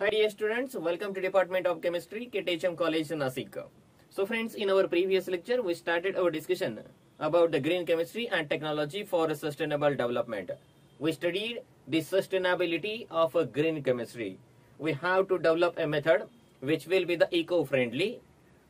Hi dear students, welcome to Department of Chemistry, KTHM College, Nasik. So friends, in our previous lecture, we started our discussion about the green chemistry and technology for sustainable development. We studied the sustainability of a green chemistry. We have to develop a method which will be the eco-friendly,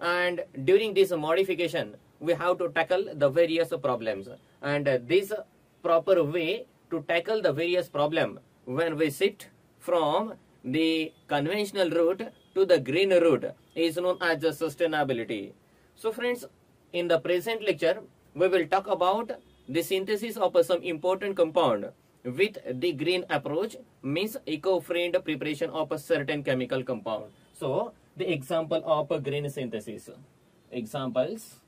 and during this modification, we have to tackle the various problems. And this proper way to tackle the various problem when we shift from the conventional route to the green route is known as the sustainability. So friends, in the present lecture, we will talk about the synthesis of some important compound with the green approach, means eco-friendly preparation of a certain chemical compound. So the example of a green synthesis. Examples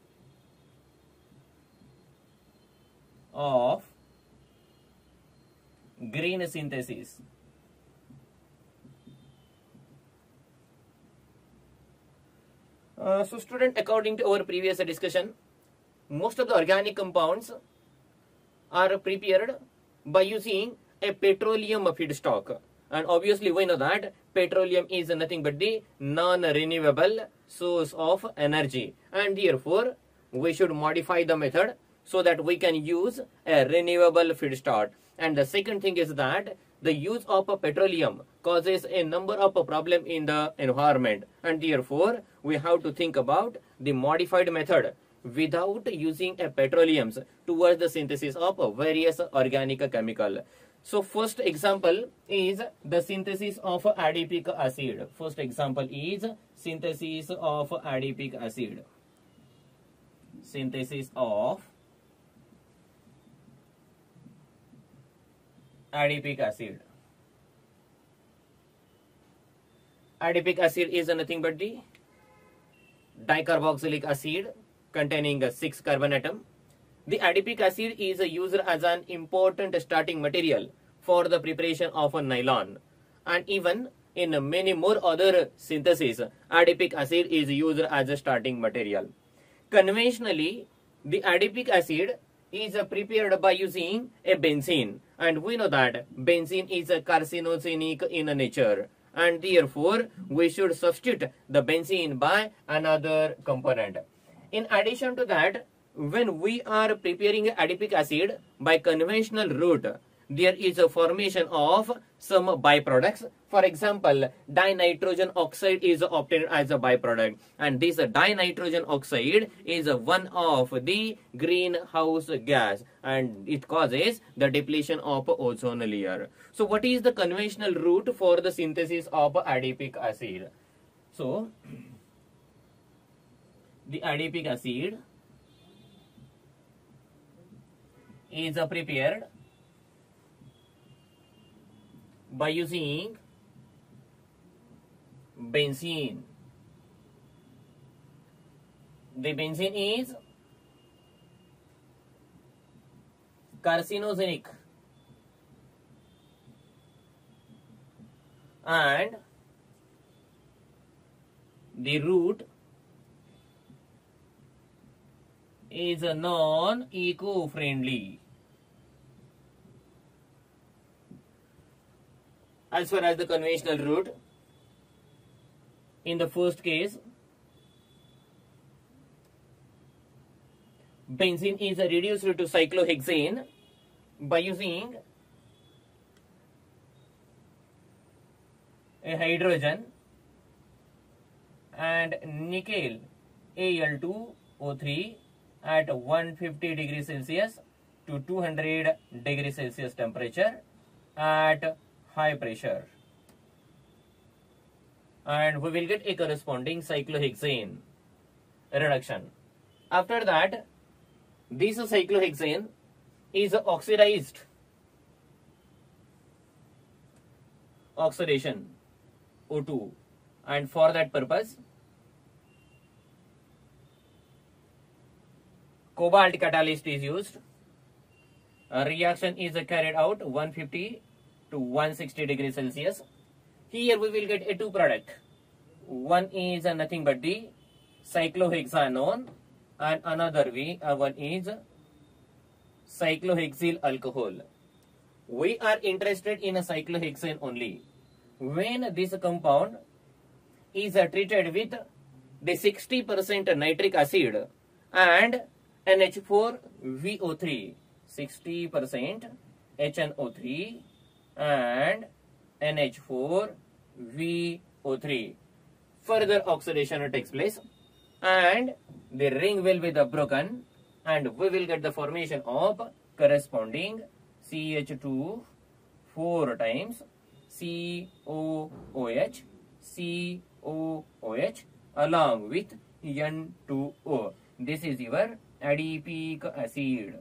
of green synthesis. So student, according to our previous discussion, most of the organic compounds are prepared by using a petroleum feedstock, and obviously we know that petroleum is nothing but the non-renewable source of energy, and therefore we should modify the method so that we can use a renewable feedstock. And the second thing is that the use of petroleum causes a number of problems in the environment, and therefore we have to think about the modified method without using a petroleum towards the synthesis of various organic chemical. So first example is the synthesis of adipic acid. First example is synthesis of adipic acid. Synthesis of adipic acid. Adipic acid is nothing but the dicarboxylic acid containing 6 carbon atom. The adipic acid is used as an important starting material for the preparation of a nylon, and even in many more other syntheses, adipic acid is used as a starting material. Conventionally, the adipic acid is prepared by using a benzene, and we know that benzene is carcinogenic in nature, and therefore we should substitute the benzene by another component. In addition to that, when we are preparing adipic acid by conventional route, there is a formation of some byproducts. For example, dinitrogen oxide is obtained as a byproduct, and this dinitrogen oxide is one of the greenhouse gas, and it causes the depletion of ozone layer. So what is the conventional route for the synthesis of adipic acid? So the adipic acid is prepared by using benzene. The benzene is carcinogenic, and the route is non-eco-friendly. As far as the conventional route, in the first case, benzene is reduced to cyclohexane by using a hydrogen and nickel Al2O3 at 150 degrees Celsius to 200 degrees Celsius temperature at high pressure, and we will get a corresponding cyclohexane reduction. After that, this cyclohexane is oxidized, oxidation O2, and for that purpose cobalt catalyst is used. A reaction is carried out 150 to 160 degrees Celsius. Here we will get a two product. One is nothing but the cyclohexanone, and another one is cyclohexyl alcohol. We are interested in a cyclohexane only. when this compound is treated with the 60% nitric acid and NH4VO3, 60% HNO3 and NH4VO3. Further oxidation takes place and the ring will be broken and we will get the formation of corresponding CH2 4 times COOH, COOH along with N2O. This is your adipic acid.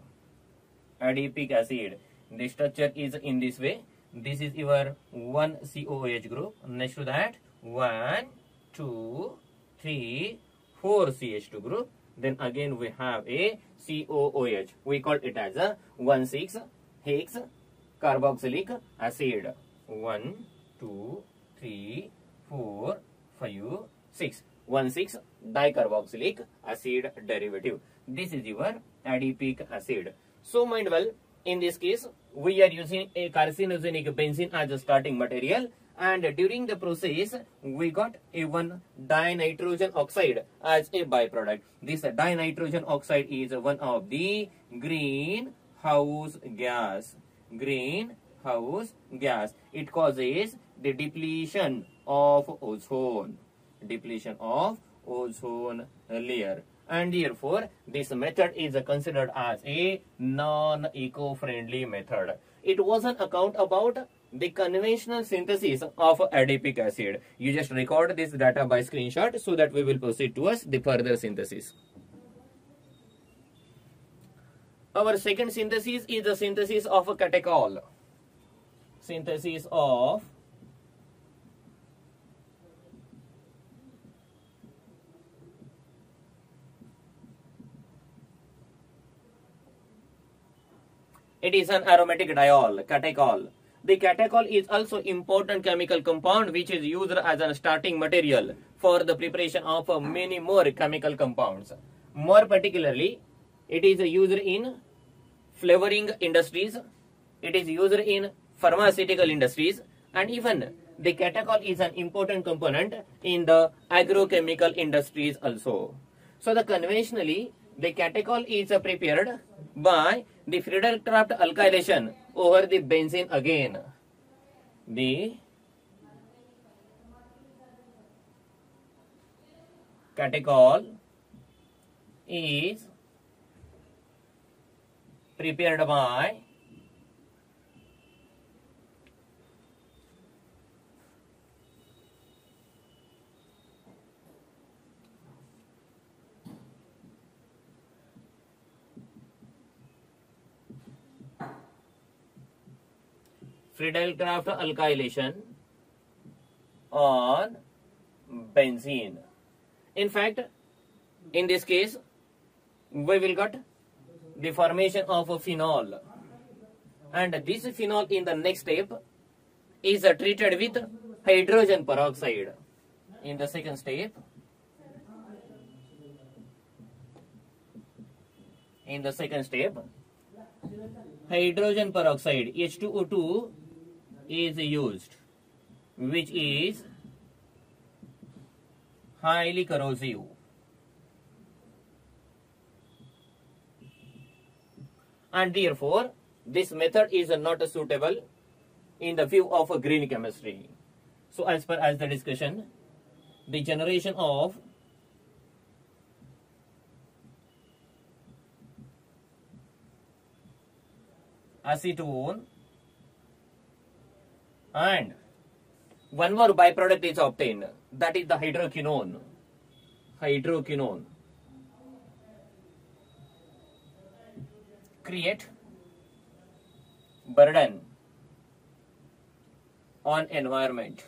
Adipic acid. The structure is in this way. This is your 1 COOH group. Next to that 1, 2, 3, 4 CH2 group. Then again we have a COOH. We call it as a 1,6-hex carboxylic acid. 1, 2, 3, 4, 5, 6. 1,6-dicarboxylic acid derivative. This is your adipic acid. So mind well, in this case we are using a carcinogenic benzene as a starting material, and during the process we got a 1 dinitrogen oxide as a byproduct. This dinitrogen oxide is one of the greenhouse gas. Greenhouse gas. It causes the depletion of ozone. Depletion of ozone layer, and therefore this method is considered as a non-eco-friendly method. It was an account about the conventional synthesis of adipic acid. You just record this data by screenshot so that we will proceed towards the further synthesis. Our second synthesis is the synthesis of a catechol. Synthesis of it is an aromatic diol, catechol. The catechol is also important chemical compound which is used as a starting material for the preparation of many more chemical compounds. More particularly, it is used in flavoring industries, it is used in pharmaceutical industries, and even the catechol is an important component in the agrochemical industries also. So the conventionally, the catechol is prepared by the Friedel-Crafts alkylation over the benzene again. The catechol is prepared by Friedel-Crafts alkylation on benzene. In fact, in this case, we will get the formation of a phenol, and this phenol in the next step is treated with hydrogen peroxide. In the second step, hydrogen peroxide H2O2 is used, which is highly corrosive. And therefore, this method is not suitable in the view of a green chemistry. So as per as the discussion, the generation of acetone and one more byproduct is obtained, that is the hydroquinone. Hydroquinone create burden on environment.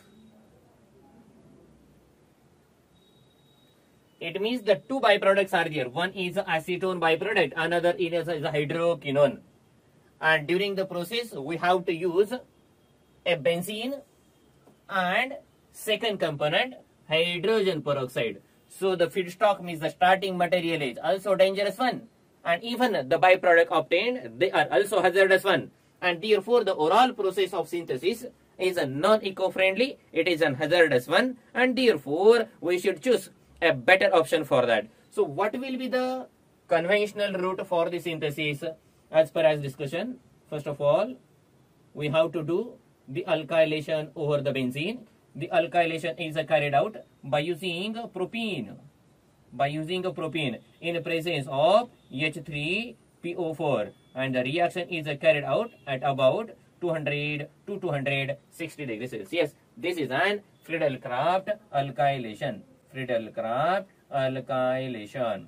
It means the two byproducts are there. One is acetone byproduct, another is a hydroquinone. And during the process, we have to use a benzene and second component, hydrogen peroxide. So the feedstock means the starting material is also dangerous one, and even the byproduct obtained, they are also hazardous one. And therefore, the overall process of synthesis is a non-eco-friendly, it is an hazardous one, and therefore we should choose a better option for that. So what will be the conventional route for the synthesis as per as discussion? First of all, we have to do the alkylation over the benzene. The alkylation is carried out by using propene. By using propene in presence of H3PO4, and the reaction is carried out at about 200 to 260 degrees Celsius. This is an Friedel-Crafts alkylation. Friedel-Crafts alkylation.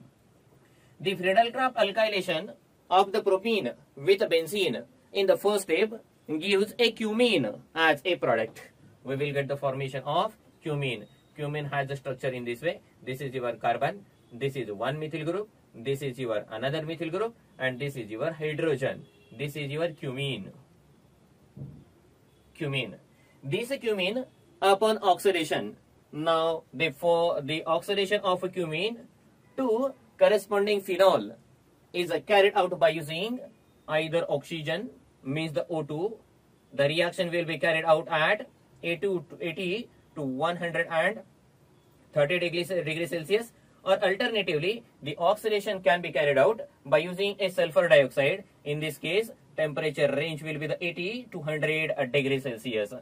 The Friedel-Crafts alkylation of the propene with benzene in the first step gives a cumene as a product. We will get the formation of cumene. Cumene has the structure in this way. This is your carbon, this is one methyl group, this is your another methyl group, and this is your hydrogen. This is your cumene. Cumene. This cumene upon oxidation. Now for the oxidation of cumene to corresponding phenol is carried out by using either oxygen, means the O2. The reaction will be carried out at 80 to 130 degrees Celsius, or alternatively the oxidation can be carried out by using a sulfur dioxide. In this case, temperature range will be the 80 to 100 degrees Celsius.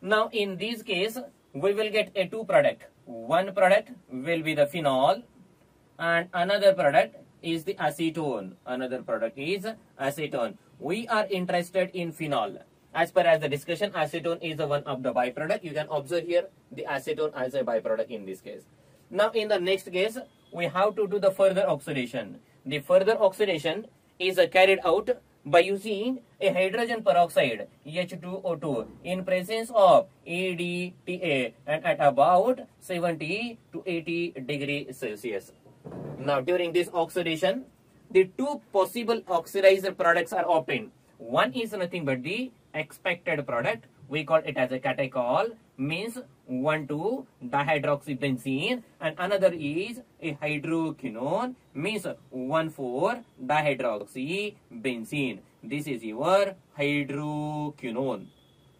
Now in this case, we will get a two product. One product will be the phenol, and another product is the acetone. Another product is acetone. We are interested in phenol. As per as the discussion, acetone is one of the byproduct. You can observe here the acetone as a byproduct in this case. Now in the next case, we have to do the further oxidation. The further oxidation is carried out by using a hydrogen peroxide, H2O2, in presence of ADTA, and at about 70 to 80 degrees Celsius. Now during this oxidation, the two possible oxidizer products are obtained. One is nothing but the expected product. We call it as a catechol, means 1,2-dihydroxybenzene, and another is a hydroquinone, means 1,4-dihydroxybenzene. This is your hydroquinone.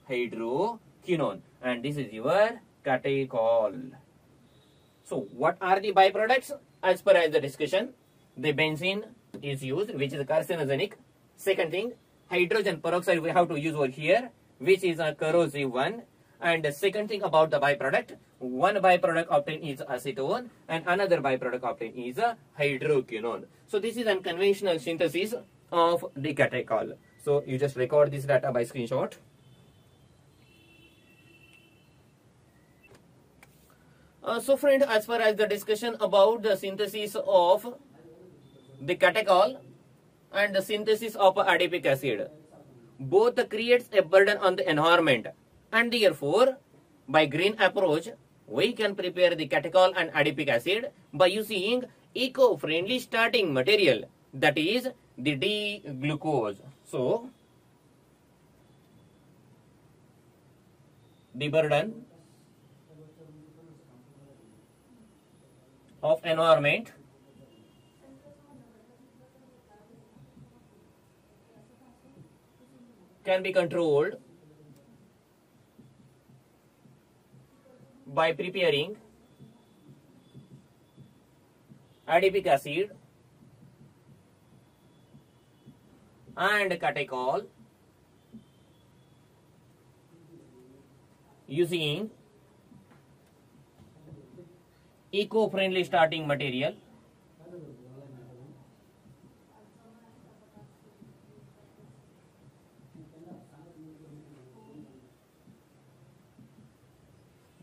Hydroquinone. And this is your catechol. So what are the byproducts? As per as the discussion, the benzene is used, which is carcinogenic. Second thing, hydrogen peroxide we have to use over here, which is a corrosive one. And the second thing about the byproduct, one byproduct obtained is acetone, and another byproduct obtained is a hydroquinone. So this is a conventional synthesis of the catechol. So you just record this data by screenshot. So friend, as far as the discussion about the synthesis of the catechol and the synthesis of adipic acid, both creates a burden on the environment, and therefore by green approach we can prepare the catechol and adipic acid by using eco-friendly starting material, that is the D-glucose. So the burden of environment can be controlled by preparing adipic acid and catechol using eco-friendly starting material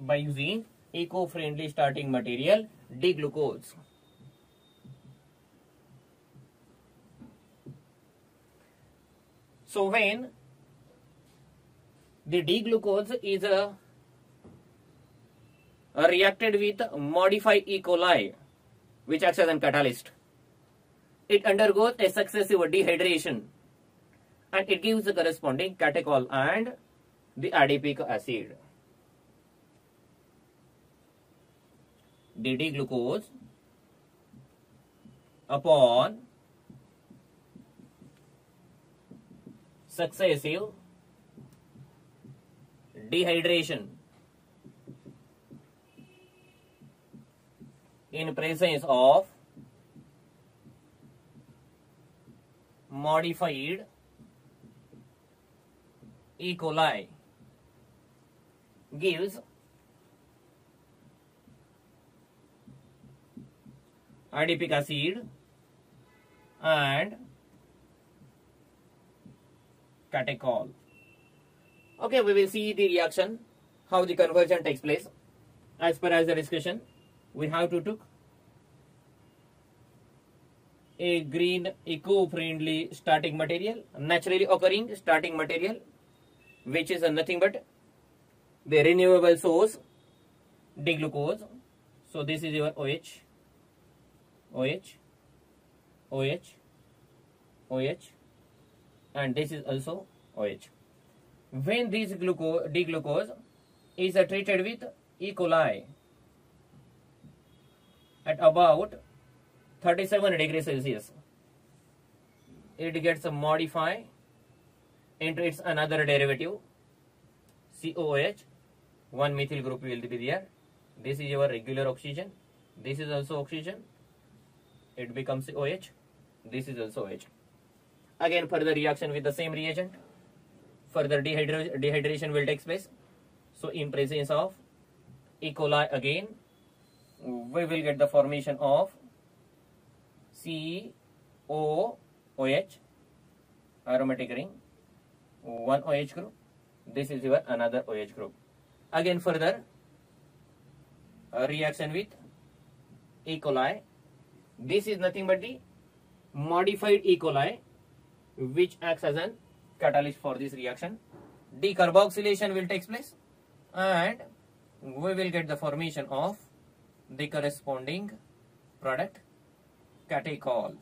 by using eco-friendly starting material D-glucose. So when the D-glucose is reacted with modified E. coli, which acts as a catalyst, it undergoes a successive dehydration and it gives the corresponding catechol and the adipic acid. The D-glucose upon successive dehydration in presence of modified E. coli gives adipic acid and catechol. Okay, we will see the reaction, how the conversion takes place. As per as the discussion, we have to took a green eco-friendly starting material, naturally occurring starting material, which is nothing but the renewable source, D-glucose. So this is your OH, OH, OH, OH, and this is also OH. When this D-glucose is treated with E. coli at about 37 degrees Celsius, it gets modified into its another derivative, COOH. One methyl group will be there. This is your regular oxygen. This is also oxygen. It becomes OH. This is also OH. Again, further reaction with the same reagent. Further dehydration will take place. So, in presence of E. coli again, we will get the formation of COOH, aromatic ring, one OH group. This is your another OH group. Again, further reaction with E. coli. This is nothing but the modified E. coli, which acts as an catalyst for this reaction. Decarboxylation will take place, and we will get the formation of the corresponding product, catechol.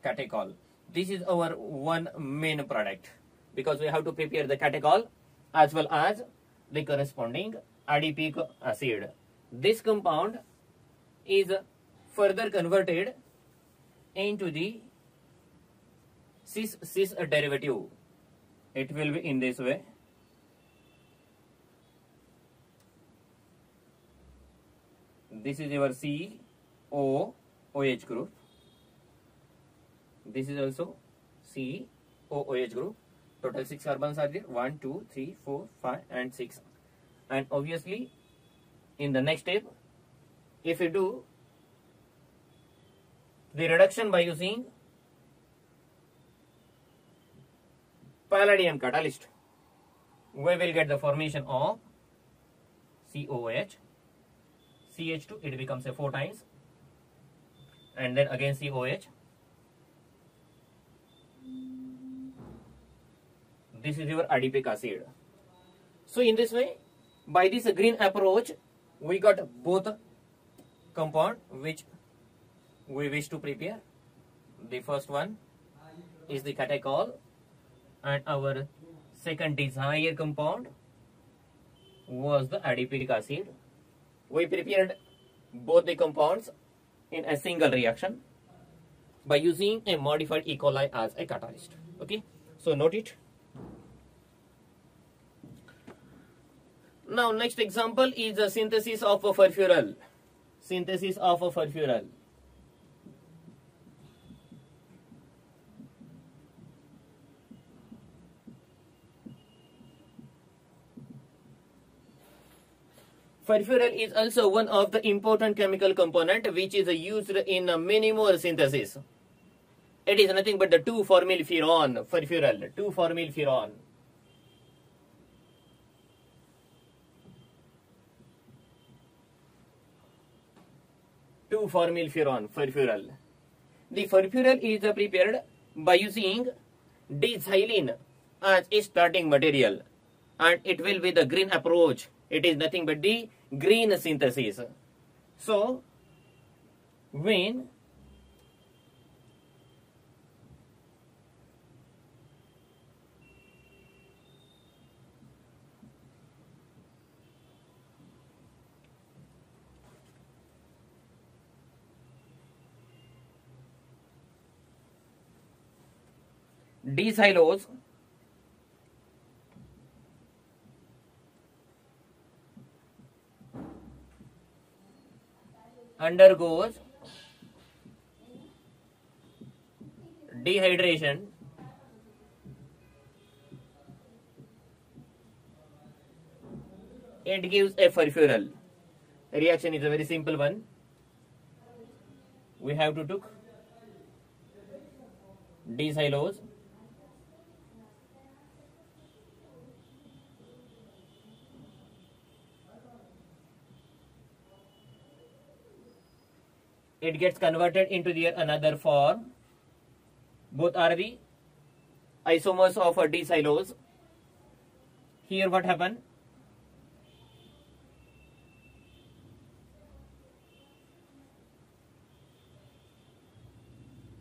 Catechol. This is our one main product, because we have to prepare the catechol as well as the corresponding adipic acid. This compound is further converted into the cis derivative. It will be in this way. This is your COOH group. This is also COOH group. Total 6 carbons are there. 1, 2, 3, 4, 5 and 6. And obviously, in the next step, if you do the reduction by using palladium catalyst, we will get the formation of COOH. CH2, it becomes a 4 times, and then again COH. This is your adipic acid. So in this way, by this green approach, we got both compound which we wish to prepare. The first one is the catechol, and our second desired compound was the adipic acid. We prepared both the compounds in a single reaction by using a modified E. coli as a catalyst. Okay, so note it. Now, next example is the synthesis of a furfural. Synthesis of a furfural. Furfural is also one of the important chemical component which is used in many more synthesis. It is nothing but the 2-formylfuran, furfural, 2-formylfuran. Furfural. The furfural is prepared by using D-xylene as a starting material, and it will be the green approach. It is nothing but the green synthesis. So, when D-xylose undergoes dehydration, it gives a furfural. The reaction is a very simple one. We have to took D-xylose, it gets converted into the another form. Both are the isomers of a D-xylose. Here what happened?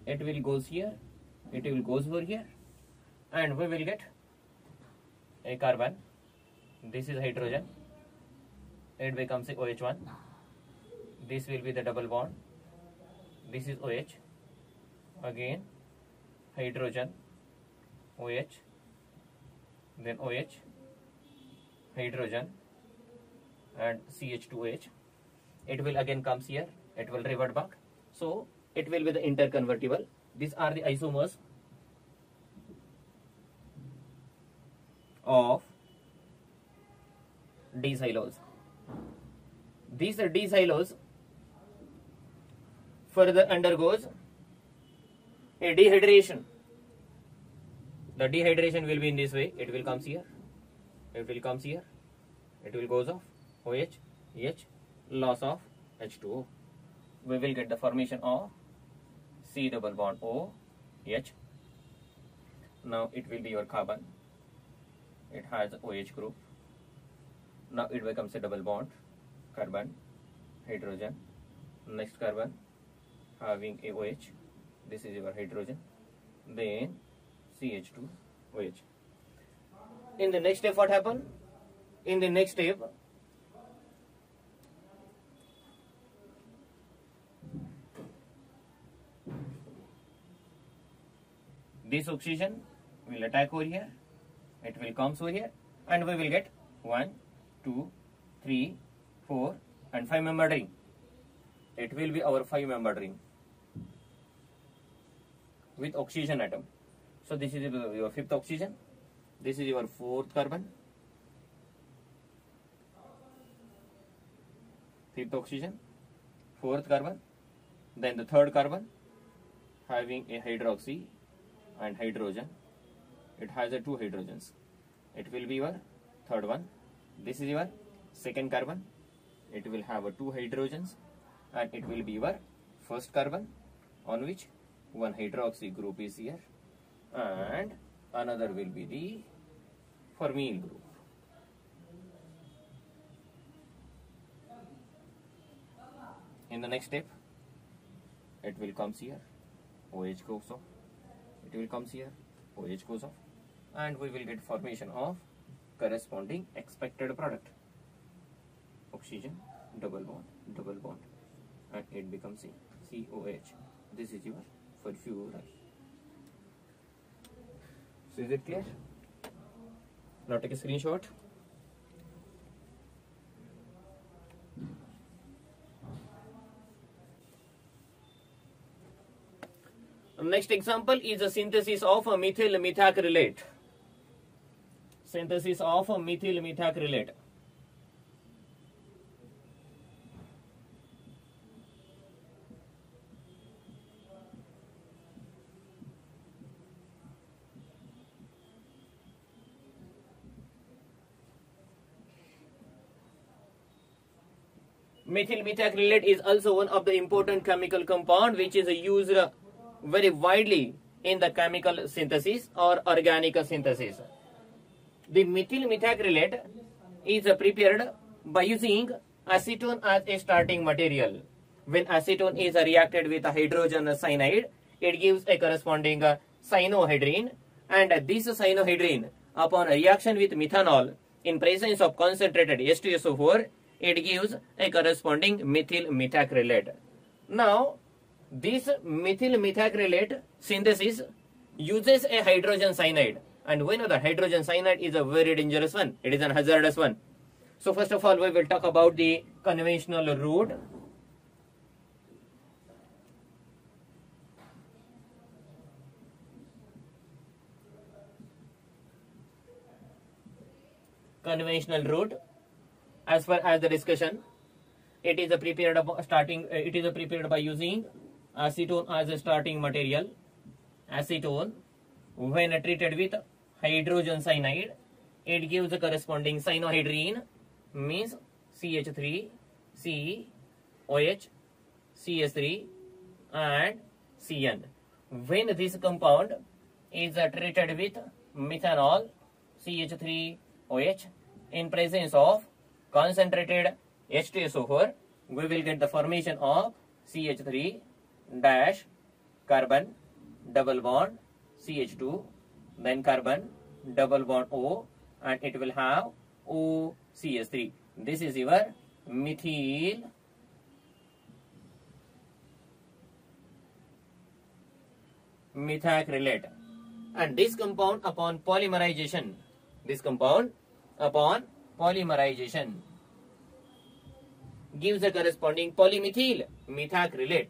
It will goes here, it will goes over here, and we will get a carbon. This is hydrogen. It becomes a OH1. This will be the double bond. This is OH. Again, hydrogen, OH, then OH, hydrogen, and CH2OH. It will again comes here. It will revert back. So it will be the interconvertible. These are the isomers of D-xylose. These D-xylose further undergoes a dehydration. The dehydration will be in this way. It will comes here. It will comes here. It will goes off OH, H, loss of H2O. We will get the formation of C double bond O, H. Now it will be your carbon. It has OH group. Now it becomes a double bond, carbon, hydrogen. Next carbon having a OH. This is your hydrogen. Then CH2OH. In the next step, what happened? In the next step, this oxygen will attack over here, it will come over here, and we will get 1, 2, 3, 4, and 5 membered ring. It will be our 5 membered ring with oxygen atom. So this is your 5th oxygen, this is your 4th carbon, 5th oxygen, 4th carbon, then the 3rd carbon having a hydroxy and hydrogen. It has a 2 hydrogens. It will be your 3rd one. This is your 2nd carbon. It will have a 2 hydrogens, and it will be your 1st carbon, on which 1 hydroxy group is here, and another will be the fermyl group. In the next step, it will comes here, OH goes off. It will comes here, OH goes off, and we will get formation of corresponding expected product. Oxygen, double bond, and it becomes COH. This is your furfural. So is it clear? Now take a screenshot. Next example is a synthesis of a methyl methacrylate. Synthesis of a methyl methacrylate. Methyl methacrylate is also one of the important chemical compound which is used very widely in the chemical synthesis or organic synthesis. The methyl methacrylate is prepared by using acetone as a starting material. When acetone is reacted with a hydrogen cyanide, it gives a corresponding cyanohydrine, and this cyanohydrine, upon reaction with methanol in presence of concentrated H2SO4, it gives a corresponding methyl methacrylate. Now, this methyl methacrylate synthesis uses a hydrogen cyanide, and we know that hydrogen cyanide is a very dangerous one. It is a hazardous one. So first of all, we will talk about the conventional route. conventional route. As far as the discussion, it is prepared by using acetone as a starting material. Acetone, when treated with hydrogen cyanide, it gives the corresponding cyanohydrine, means CH3, COH, CS3 and CN. When this compound is treated with methanol, CH3OH, in presence of concentrated H2SO4, we will get the formation of CH3 dash carbon double bond CH2, then carbon double bond O, and it will have OCS3. This is your methyl methacrylate. And this compound upon polymerization, gives the corresponding polymethyl methacrylate.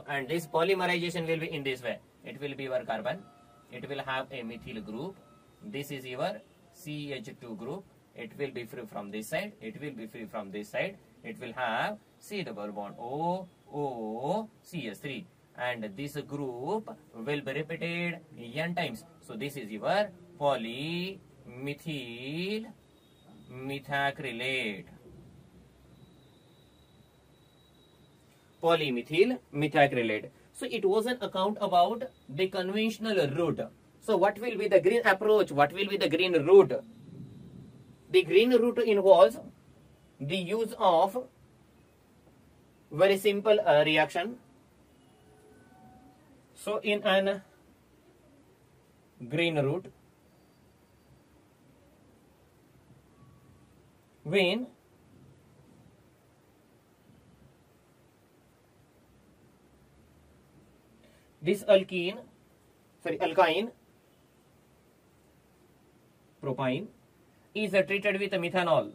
And this polymerization will be in this way. It will be your carbon. It will have a methyl group. This is your CH2 group. It will be free from this side. It will be free from this side. It will have C double bond O CS3. And this group will be repeated n times. So this is your polymethyl methacrylate. Polymethyl methacrylate. So it was an account about the conventional route. So what will be the green approach? What will be the green route? The green route involves the use of very simple reaction. So in an green route, when this alkyne propine is treated with methanol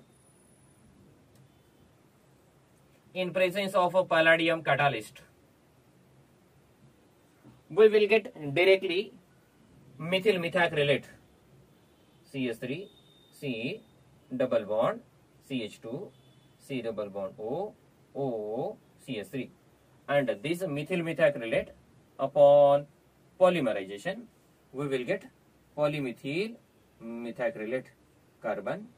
in presence of a palladium catalyst, we will get directly methyl methacrylate, CS3, C double bond, CH2, C double bond O, CS3. And this methyl methacrylate, upon polymerization, we will get polymethyl methacrylate, carbon,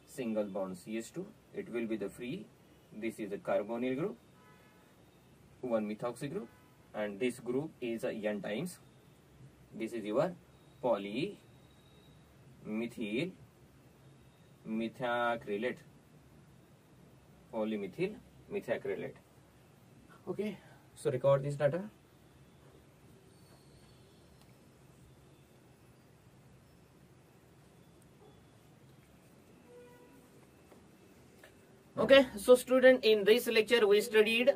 single bond CH2. It will be the free. This is a carbonyl group, one methoxy group, and this group is n times. This is your polymethyl methacrylate. Polymethyl methacrylate. Okay, so record this data. Okay, so student, in this lecture we studied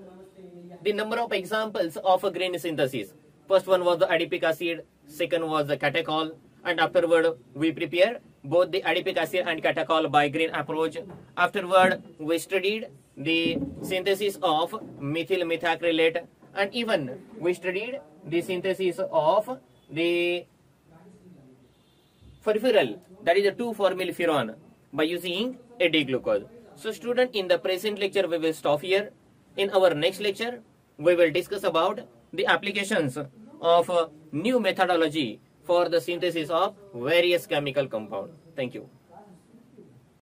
the number of examples of a green synthesis. First one was the adipic acid, second was the catechol, and afterward we prepared both the adipic acid and catechol by green approach. Afterward we studied the synthesis of methyl methacrylate, and even we studied the synthesis of the furfural, that is a 2-formylfuran, by using a D-glucose. So student, in the present lecture we will stop here. In our next lecture we will discuss about the applications of new methodology for the synthesis of various chemical compounds. Thank you.